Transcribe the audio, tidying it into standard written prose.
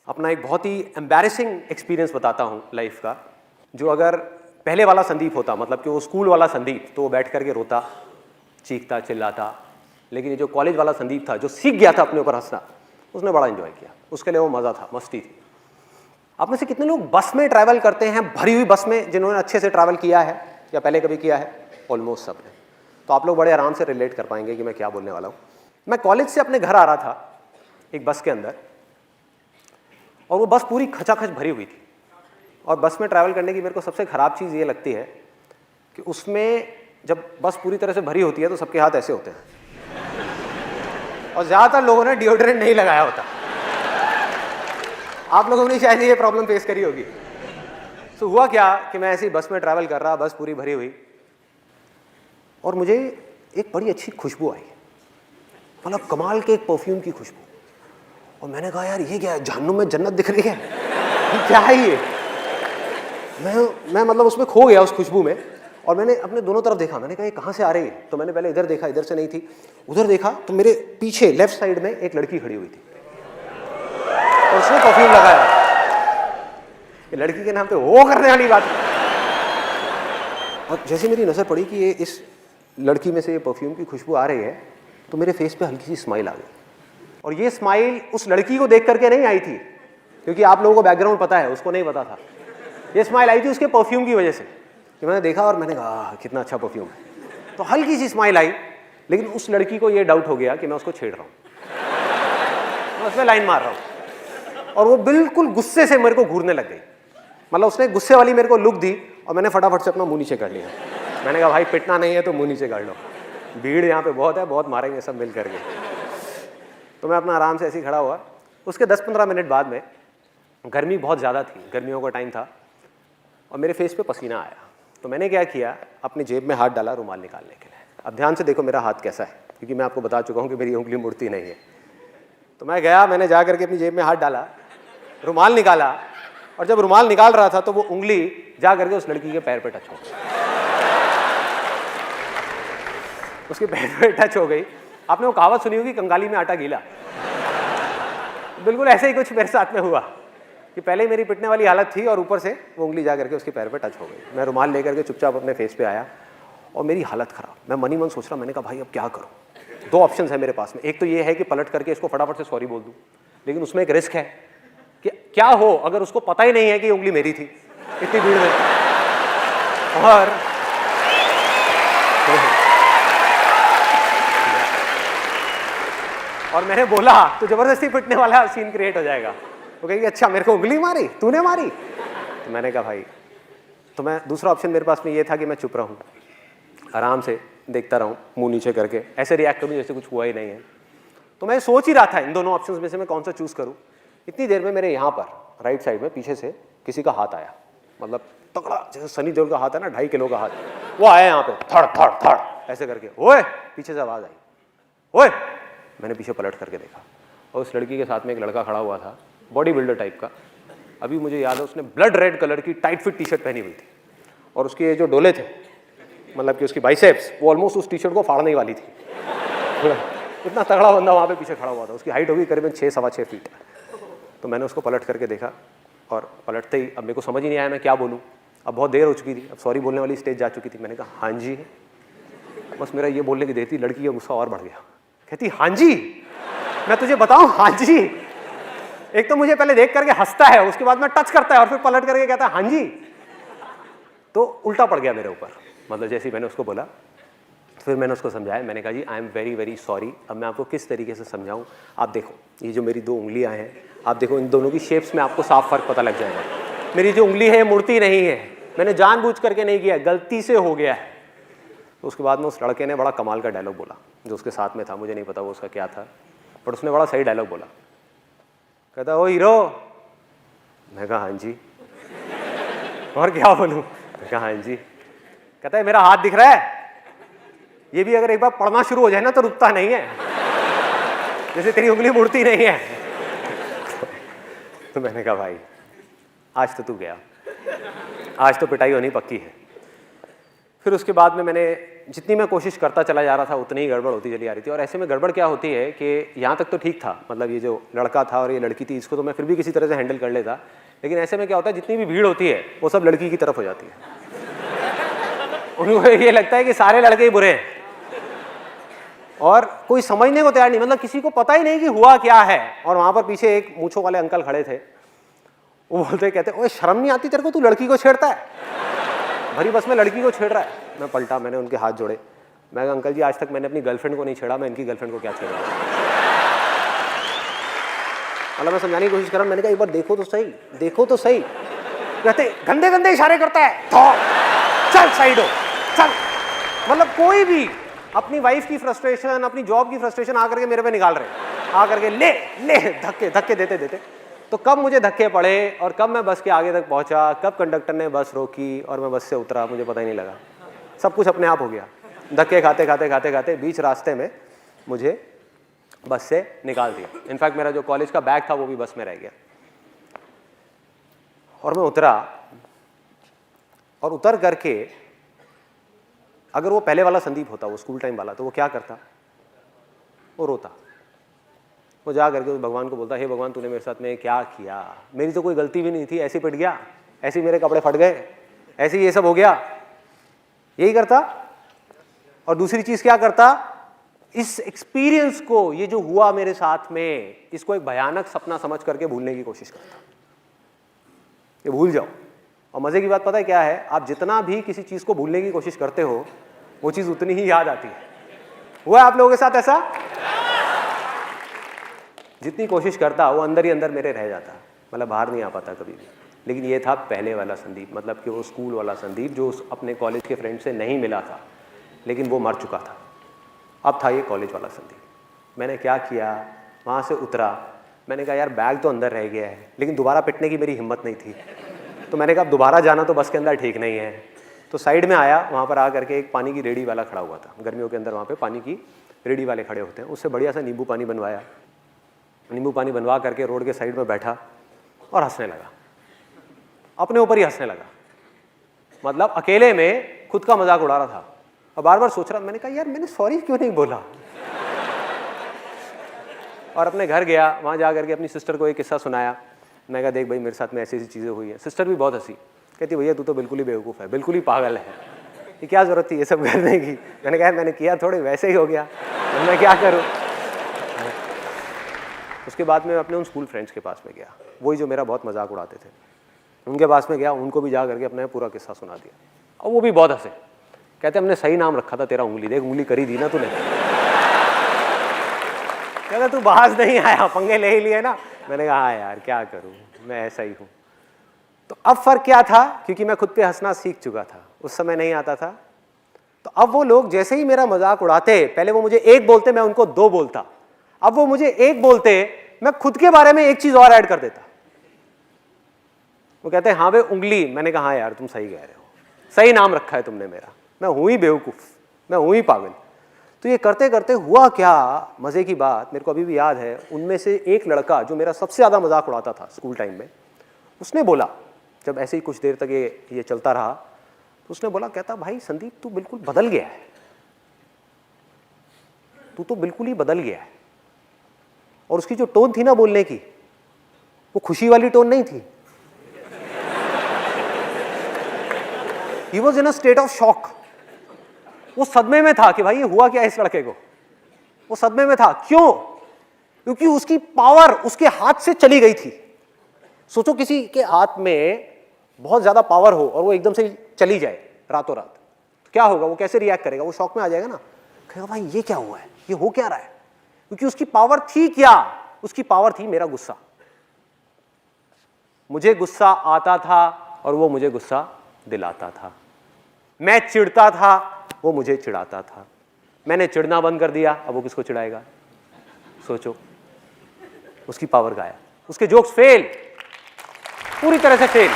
अपना एक बहुत ही एम्बैरेसिंग एक्सपीरियंस बताता हूँ लाइफ का, जो अगर पहले वाला संदीप होता, मतलब कि वो स्कूल वाला संदीप, तो वो बैठ करके रोता, चीखता, चिल्लाता। लेकिन ये जो कॉलेज वाला संदीप था, जो सीख गया था अपने ऊपर हंसना, उसने बड़ा एंजॉय किया, उसके लिए वो मज़ा था, मस्ती थी। आप में से कितने लोग बस में ट्रैवल करते हैं, भरी हुई बस में, जिन्होंने अच्छे से ट्रैवल किया है या पहले कभी किया है? ऑलमोस्ट सब ने। तो आप लोग बड़े आराम से रिलेट कर पाएंगे कि मैं क्या बोलने वाला हूँ। मैं कॉलेज से अपने घर आ रहा था एक बस के अंदर, और वो बस पूरी खचाखच भरी हुई थी। और बस में ट्रैवल करने की मेरे को सबसे ख़राब चीज़ ये लगती है कि उसमें जब बस पूरी तरह से भरी होती है तो सबके हाथ ऐसे होते हैं, और ज़्यादातर लोगों ने डिओड्रेंट नहीं लगाया होता। आप लोगों ने शायद ये प्रॉब्लम फेस करी होगी। तो हुआ क्या कि मैं ऐसी बस में ट्रैवल कर रहा, बस पूरी भरी हुई, और मुझे एक बड़ी अच्छी खुशबू आई, मतलब कमाल के एक परफ्यूम की खुशबू। और मैंने कहा यार ये क्या है, जहन्नुम में जन्नत दिख रही है, ये क्या है ये? मैं मतलब उसमें खो गया, उस खुशबू में। और मैंने अपने दोनों तरफ देखा, मैंने कहा ये कहाँ से आ रही है? तो मैंने पहले इधर देखा, इधर से नहीं थी। उधर देखा तो मेरे पीछे लेफ्ट साइड में एक लड़की खड़ी हुई थी, और उसने परफ्यूम लगाया। ये लड़की के नाम पे वो करने वाली बात। और जैसे मेरी नज़र पड़ी कि ये इस लड़की में से ये परफ्यूम की खुशबू आ रही है, तो मेरे फेस पे हल्की सी स्माइल आ गई। और ये स्माइल उस लड़की को देख करके नहीं आई थी, क्योंकि आप लोगों को बैकग्राउंड पता है, उसको नहीं पता था। ये स्माइल आई थी उसके परफ्यूम की वजह से, कि मैंने देखा और मैंने कहा कितना अच्छा परफ्यूम है। तो हल्की सी स्माइल आई, लेकिन उस लड़की को ये डाउट हो गया कि मैं उसको छेड़ रहा हूँ, मैं उसमें लाइन मार रहा हूँ। और वो बिल्कुल गुस्से से मेरे को घूरने लग गई, मतलब उसने गुस्से वाली मेरे को लुक दी, और मैंने फटाफट से अपना मुंह नीचे कर लिया। मैंने कहा भाई पिटना नहीं है तो मुंह नीचे कर लो, भीड़ यहाँ पे बहुत है, बहुत मारेंगे सब मिल करके। तो मैं अपना आराम से ऐसे ही खड़ा हुआ। उसके 10-15 मिनट बाद में, गर्मी बहुत ज़्यादा थी, गर्मियों का टाइम था, और मेरे फेस पे पसीना आया। तो मैंने क्या किया, अपनी जेब में हाथ डाला रुमाल निकालने के लिए। अब ध्यान से देखो मेरा हाथ कैसा है, क्योंकि मैं आपको बता चुका हूँ कि मेरी उंगली मुड़ती नहीं है। तो मैं गया, मैंने जा करके अपनी जेब में हाथ डाला, रुमाल निकाला, और जब रुमाल निकाल रहा था तो वो उंगली जा करके उस लड़की के पैर पे टच हो गई। उसके पैर पे टच हो गई। आपने वो कहावत सुनी होगी, कंगाली में आटा गीला। बिल्कुल ऐसे ही कुछ मेरे साथ में हुआ कि पहले ही मेरी पिटने वाली हालत थी, और ऊपर से वो उंगली जा करके उसके पैर पे टच हो गई। मैं रुमाल लेकर के चुपचाप अपने फेस पे आया, और मेरी हालत खराब। मैं मन ही मन सोच रहा, मैंने कहा भाई अब क्या करूँ? दो ऑप्शन है मेरे पास में। एक तो ये है कि पलट करके इसको फटाफट से सॉरी बोल दूँ, लेकिन उसमें एक रिस्क है कि क्या हो अगर उसको पता ही नहीं है कि उंगली मेरी थी इतनी भीड़ में। और मैंने बोला तो जबरदस्ती पिटने वाला सीन क्रिएट हो जाएगा। वो कहेगी अच्छा मेरे को उंगली मारी, तूने मारी? तो मैंने कहा भाई, तो मैं दूसरा ऑप्शन मेरे पास में ये था कि मैं चुप रहूं, आराम से देखता रहूं, मुंह नीचे करके ऐसे रिएक्ट करूं जैसे कुछ हुआ ही नहीं है। तो मैं सोच ही रहा था इन दोनों ऑप्शंस में से मैं कौन सा चूज करूं। इतनी देर में मेरे यहाँ पर राइट साइड में पीछे से किसी का हाथ आया, मतलब तगड़ा, जैसे सनी देओल का हाथ है ना, 2.5 किलो का हाथ, वो आया यहाँ पे, थड़ थड़ थड़ ऐसे करके। ओए, पीछे से आवाज आई, ओए। मैंने पीछे पलट करके देखा, और उस लड़की के साथ में एक लड़का खड़ा हुआ था, बॉडी बिल्डर टाइप का। अभी मुझे याद है उसने ब्लड रेड कलर की टाइट फिट टी शर्ट पहनी हुई थी, और उसके जो डोले थे, मतलब कि उसकी बाइसेप्स, वो ऑलमोस्ट उस टी शर्ट को फाड़ने वाली थी। इतना तगड़ा बंदा वहाँ पे पीछे खड़ा हुआ था। उसकी हाइट होगी करीबन 6-6.25 फीट। तो मैंने उसको पलट करके देखा, और पलटते ही अब मेरे को समझ ही नहीं आया मैं क्या बोलूँ। अब बहुत देर हो चुकी थी, अब सॉरी बोलने वाली स्टेज जा चुकी थी। मैंने कहा हाँ जी। बस मेरा ये बोलने की देर थी, लड़की का गुस्सा और बढ़ गया। कहती हाँ जी, मैं तुझे बताऊं हाँ जी। एक तो मुझे पहले देख करके हंसता है, उसके बाद में टच करता है, और फिर पलट करके कहता है हाँ जी। तो उल्टा पड़ गया मेरे ऊपर, मतलब जैसे ही मैंने उसको बोला। फिर मैंने उसको समझाया, मैंने कहा जी I am very very sorry. अब मैं आपको किस तरीके से समझाऊं, आप देखो ये जो मेरी 2 उंगलियां हैं, आप देखो इन दोनों की शेप्स में आपको साफ फर्क पता लग जाएगा। मेरी जो उंगली है मुड़ती नहीं है, मैंने जानबूझ करके नहीं किया, गलती से हो गया है। तो उसके बाद में उस लड़के ने बड़ा कमाल का डायलॉग बोला, जो उसके साथ में था, मुझे नहीं पता वो उसका क्या था, बट उसने बड़ा सही डायलॉग बोला। कहता ओ हीरो। मैं कहा हाँ जी। और क्या बोलूं? मैं कहा हाँ जी। कहता है मेरा हाथ दिख रहा है, ये भी अगर एक बार पढ़ना शुरू हो जाए ना तो रुकता नहीं है, जैसे तेरी उंगली मुड़ती नहीं है। तो मैंने कहा भाई आज तो तू गया, आज तो पिटाई होनी पक्की है। फिर उसके बाद में मैंने जितनी मैं कोशिश करता चला जा रहा था उतनी ही गड़बड़ होती चली आ रही थी। और ऐसे में गड़बड़ क्या होती है कि यहाँ तक तो ठीक था, मतलब ये जो लड़का था और ये लड़की थी, इसको तो मैं फिर भी किसी तरह से हैंडल कर लेता, लेकिन ऐसे में क्या होता है, जितनी भी भीड़ होती है वो सब लड़की की तरफ हो जाती है। उनको ये लगता है कि सारे लड़के ही बुरे हैं और कोई समझने को तैयार नहीं, मतलब किसी को पता ही नहीं कि हुआ क्या है। और वहाँ पर पीछे एक मूंछों वाले अंकल खड़े थे, वो बोलते कहते, ओए शर्म नहीं आती तेरे को, तू लड़की को छेड़ता है, भरी बस में लड़की को छेड़ रहा है। मैं पलटा, मैंने उनके हाथ जोड़े, मैं कहा अंकल जी आज तक मैंने अपनी गर्लफ्रेंड को नहीं छेड़ा, मैं इनकी गर्लफ्रेंड को क्या छेड़ा। मतलब मैं समझाने की कोशिश कर रहा हूं, मैंने कहा एक बार देखो तो सही, देखो तो सही। कहते गंदे गंदे इशारे करता है, चल साइड हो चल। मतलब कोई भी अपनी वाइफ की फ्रस्ट्रेशन, अपनी जॉब की फ्रस्ट्रेशन आकर के मेरे पे निकाल रहे हैं, आकर के ले ले धक्के धक्के देते देते। तो कब मुझे धक्के पड़े और कब मैं बस के आगे तक पहुंचा, कब कंडक्टर ने बस रोकी और मैं बस से उतरा, मुझे पता ही नहीं लगा। सब कुछ अपने आप हो गया, धक्के खाते खाते खाते खाते बीच रास्ते में मुझे बस से निकाल दिया। इनफैक्ट मेरा जो कॉलेज का बैग था वो भी बस में रह गया। और मैं उतरा, और उतर करके अगर वो पहले वाला संदीप होता, वो स्कूल टाइम वाला, तो वो क्या करता, वो रोता, वो जा करके उस भगवान को बोलता, हे भगवान तूने मेरे साथ में क्या किया, मेरी तो कोई गलती भी नहीं थी, ऐसे पिट गया, ऐसे मेरे कपड़े फट गए, ऐसे ये सब हो गया, यही करता। और दूसरी चीज क्या करता, इस एक्सपीरियंस को, ये जो हुआ मेरे साथ में, इसको एक भयानक सपना समझ करके भूलने की कोशिश करता, ये भूल जाओ। और मजे की बात पता है क्या है, आप जितना भी किसी चीज को भूलने की कोशिश करते हो वो चीज उतनी ही याद आती है। हुआ आप लोगों के साथ ऐसा? जितनी कोशिश करता वो अंदर ही अंदर मेरे रह जाता, मतलब बाहर नहीं आ पाता कभी भी। लेकिन ये था पहले वाला संदीप, मतलब कि वो स्कूल वाला संदीप जो अपने कॉलेज के फ्रेंड से नहीं मिला था, लेकिन वो मर चुका था। अब था ये कॉलेज वाला संदीप। मैंने क्या किया, वहाँ से उतरा, मैंने कहा यार बैग तो अंदर रह गया है, लेकिन दोबारा पिटने की मेरी हिम्मत नहीं थी। तो मैंने कहा दोबारा जाना तो बस के अंदर ठीक नहीं है। तो साइड में आया, वहाँ पर आ करके एक पानी की रेडी वाला खड़ा हुआ था, गर्मियों के अंदर वहाँ पे पानी की रेडी वाले खड़े होते हैं, उससे बढ़िया सा नींबू पानी बनवाया, नींबू पानी बनवा करके रोड के साइड में बैठा और हंसने लगा, अपने ऊपर ही हंसने लगा। मतलब अकेले में खुद का मजाक उड़ा रहा था और बार बार सोच रहा, मैंने कहा यार मैंने सॉरी क्यों नहीं बोला। और अपने घर गया, वहाँ जा करके अपनी सिस्टर को एक किस्सा सुनाया। मैं कहा देख भाई मेरे साथ में ऐसी ऐसी चीज़ें हुई हैं। सिस्टर भी बहुत हंसी, कहती भैया तू तो बिल्कुल ही बेवकूफ़ है, बिल्कुल ही पागल है, ये क्या ज़रूरत थी ये सब करने की। मैंने कहा मैंने किया थोड़े वैसे ही हो गया, मैं क्या करूँ। उसके बाद मैं अपने उन स्कूल फ्रेंड्स के पास में गया, वही जो मेरा बहुत मजाक उड़ाते थे, उनके पास में गया, उनको भी जा करके अपना पूरा किस्सा सुना दिया। और वो भी बहुत हंसे, कहते हमने सही नाम रखा था तेरा, उंगली देख उंगली करी दी ना तूने। कहता तू बाज नहीं आया, पंगे ले ही लिए ना। मैंने कहा हाँ यार क्या करूँ, मैं ऐसा ही हूँ। तो अब फर्क क्या था, क्योंकि मैं खुद पे हंसना सीख चुका था, उस समय नहीं आता था। तो अब वो लोग जैसे ही मेरा मजाक उड़ाते, पहले वो मुझे एक बोलते मैं उनको दो बोलता, अब वो मुझे एक बोलते मैं खुद के बारे में एक चीज और ऐड कर देता। वो कहते हैं हाँ भाई उंगली। मैंने कहा हाँ यार तुम सही कह रहे हो, सही नाम रखा है तुमने मेरा, मैं हूं ही बेवकूफ, मैं हूं ही पागल। तो ये करते करते हुआ क्या, मजे की बात मेरे को अभी भी याद है, उनमें से एक लड़का जो मेरा सबसे ज्यादा मजाक उड़ाता था स्कूल टाइम में, उसने बोला, जब ऐसे ही कुछ देर तक ये चलता रहा, तो उसने बोला, कहता भाई संदीप तू बिल्कुल बदल गया है, तू तो बिल्कुल ही बदल गया है। और उसकी जो टोन थी ना बोलने की, वो खुशी वाली टोन नहीं थी। He was in a state of shock. वो सदमे में था कि भाई ये हुआ क्या इस लड़के को, वो सदमे में था। क्यों? क्योंकि उसकी पावर उसके हाथ से चली गई थी। सोचो किसी के हाथ में बहुत ज्यादा पावर हो और वो एकदम से चली जाए रातों रात, तो क्या होगा, वो कैसे रिएक्ट करेगा, वो शॉक में आ जाएगा ना, कहेगा भाई ये क्या हुआ है, ये हो क्या रहा है। क्योंकि उसकी पावर थी क्या, उसकी पावर थी मेरा गुस्सा। मुझे गुस्सा आता था और वो मुझे गुस्सा दिलाता था। मैं चिढ़ता था, वो मुझे चिढ़ाता था। मैंने चिढ़ना बंद कर दिया, अब वो किसको चिढ़ाएगा। सोचो, उसकी पावर गायब, उसके जोक्स फेल, पूरी तरह से फेल।